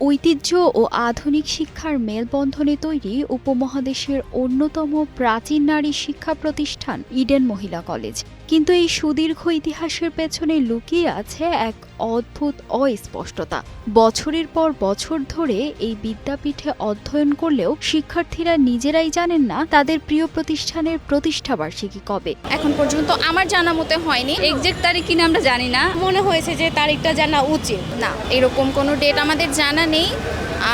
ঐতিহ্য ও আধুনিক শিক্ষার মেলবন্ধনে তৈরি উপমহাদেশের অন্যতম প্রাচীন নারী শিক্ষা প্রতিষ্ঠান ইডেন মহিলা কলেজ। কিন্তু এই সুদীর্ঘ ইতিহাসের পেছনে লুকিয়ে আছে এক অদ্ভুত অস্পষ্টতা। বছরের পর বছর ধরে এই বিদ্যাপীঠে অধ্যয়ন করলেও শিক্ষার্থীরা নিজেরাই জানেন না তাদের প্রিয় প্রতিষ্ঠানের প্রতিষ্ঠাবার্ষিকী কবে। এখন পর্যন্ত আমার জানা মতে হয়নি। এক্সাক্ট তারিখ কিনা আমরা জানি না, মনে হয়েছে যে তারিখটা জানা উচিত। না, এরকম কোনো ডেট আমাদের জানা নেই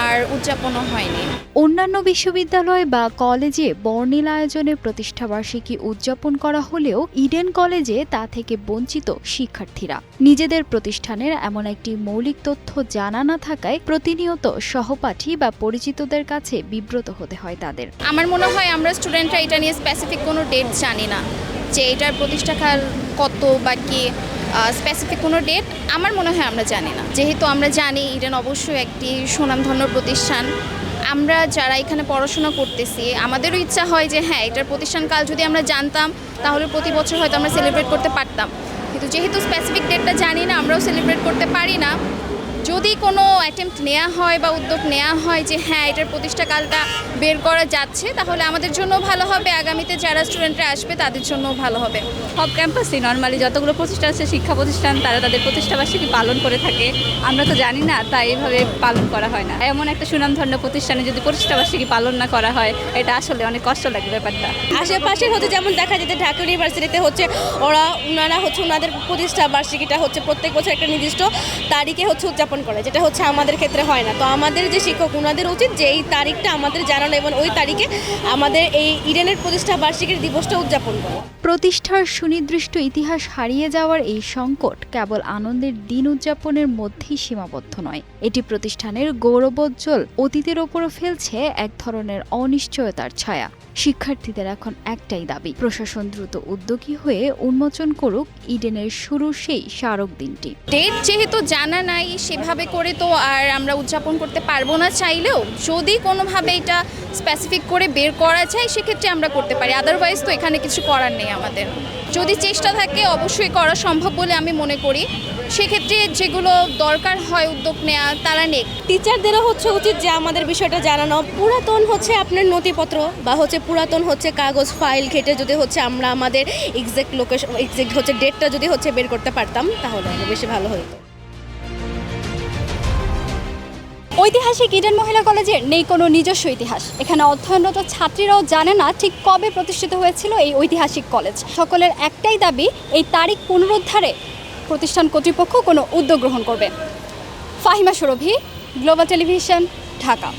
আর উদযাপনও হয়নি। অন্যান্য বিশ্ববিদ্যালয় বা কলেজে বর্ণিল আয়োজনে প্রতিষ্ঠাবার্ষিকী উদযাপন করা হলেও ইডেন কলেজে তা থেকে বঞ্চিত শিক্ষার্থীরা। নিজেদের প্রতিষ্ঠানের এমন একটি মৌলিক তথ্য জানা না থাকায় প্রতিনিয়ত সহপাঠী বা পরিচিতদের কাছে বিব্রত হতে হয় তাদের। আমার মনে হয় আমরা স্টুডেন্টরা এটা নিয়ে স্পেসিফিক কোনো ডেট জানি না, যে এটার প্রতিষ্ঠাকাল কত বা কি স্পেসিফিক কোনো ডেট আমার মনে হয় আমরা জানি না। যেহেতু আমরা জানি ইডেন অবশ্যই একটি সুনামধন্য প্রতিষ্ঠান, আমরা যারা এখানে পড়াশোনা করতেছি আমাদেরও ইচ্ছা হয় যে হ্যাঁ, এটার প্রতিষ্ঠানকাল যদি আমরা জানতাম তাহলে প্রতি বছর হয়তো আমরা সেলিব্রেট করতে পারতাম। কিন্তু যেহেতু স্পেসিফিক ডেটটা জানি না, আমরাও সেলিব্রেট করতে পারি না। যদি কোনো অ্যাটেম্প্ট নেওয়া হয় বা উদ্যোগ নেওয়া হয় যে হ্যাঁ, এটার প্রতিষ্ঠাকালটা বের করা যাচ্ছে, তাহলে আমাদের জন্য ভালো হবে, আগামীতে যারা স্টুডেন্টরা আসবে তাদের জন্যও ভালো হবে। সব ক্যাম্পাসে নর্মালি যতগুলো প্রতিষ্ঠান আছে শিক্ষা প্রতিষ্ঠান, তারা তাদের প্রতিষ্ঠাবার্ষিকী পালন করে থাকে। আমরা তো জানি না, তাই এভাবে পালন করা হয় না। এমন একটা সুনামধন্য প্রতিষ্ঠানে যদি প্রতিষ্ঠাবার্ষিকী পালন না করা হয়, এটা আসলে অনেক কষ্ট লাগে ব্যাপারটা। আশেপাশে হচ্ছে যেমন দেখা যেতে ঢাকা ইউনিভার্সিটিতে হচ্ছে ওনারা হচ্ছে ওনাদের প্রতিষ্ঠা বার্ষিকীটা হচ্ছে প্রত্যেক বছর একটা নির্দিষ্ট তারিখে হচ্ছে উদযাপন করে, যেটা হচ্ছে আমাদের ক্ষেত্রে হয় না। তো আমাদের যে শিক্ষক ওনাদের উচিত যে এই তারিখটা আমাদের জানানো এবং ওই তারিখে আমাদের এই ইডেনের প্রতিষ্ঠা বার্ষিকীর দিবসটা উদযাপন করা। প্রতিষ্ঠার সুনির্দিষ্ট ইতিহাস হারিয়ে যাওয়ার এই সংকট কেবল আনন্দের দিন উদযাপনের মধ্যেই সীমাবদ্ধ নয়, এটি প্রতিষ্ঠানের গৌরবোজ্জ্বল অতীতের ওপরও ফেলছে এক ধরনের অনিশ্চয়তার ছায়া। শিক্ষার্থীদের এখন একটাই দাবি, প্রশাসন দ্রুত উদ্যোগী হয়ে উন্মোচন করুক ইডেনের শুরুর সেই স্মারক দিনটি। ডেট যেহেতু জানা নাই, সেভাবে করে তো আর আমরা উদযাপন করতে পারবো না। চাইলেও যদি কোনোভাবে এটা স্পেসিফিক করে বের করা যায় সেক্ষেত্রে আমরা করতে পারি, আদারওয়াইজ তো এখানে কিছু করার নেই আমাদের। যদি চেষ্টা থাকে অবশ্যই করা সম্ভব বলে আমি মনে করি। সেক্ষেত্রে যেগুলো দরকার হয় উদ্যোগ নেওয়া তারা নেক। টিচারদেরও হচ্ছে উচিত যে আমাদের বিষয়টা জানানো। পুরাতন হচ্ছে আপনার নথিপত্র বা হচ্ছে পুরাতন হচ্ছে কাগজ ফাইল ঘেটে যদি হচ্ছে আমরা আমাদের এক্সাক্ট লোকেশন এক্সাক্ট হচ্ছে ডেটটা যদি হচ্ছে বের করতে পারতাম তাহলে বেশি ভালো হতো। ঐতিহাসিক ইডেন মহিলা কলেজের নেই কোনো নিজস্ব ইতিহাস। এখানে অধ্যয়নরত ছাত্রীরাও জানে না ঠিক কবে প্রতিষ্ঠিত হয়েছিল এই ঐতিহাসিক কলেজ। সকলের একটাই দাবি, এই তারিখ পুনরুদ্ধারে প্রতিষ্ঠান কর্তৃপক্ষ কোনো উদ্যোগ গ্রহণ করবে। ফাহিমা সুরভি, গ্লোবাল টেলিভিশন, ঢাকা।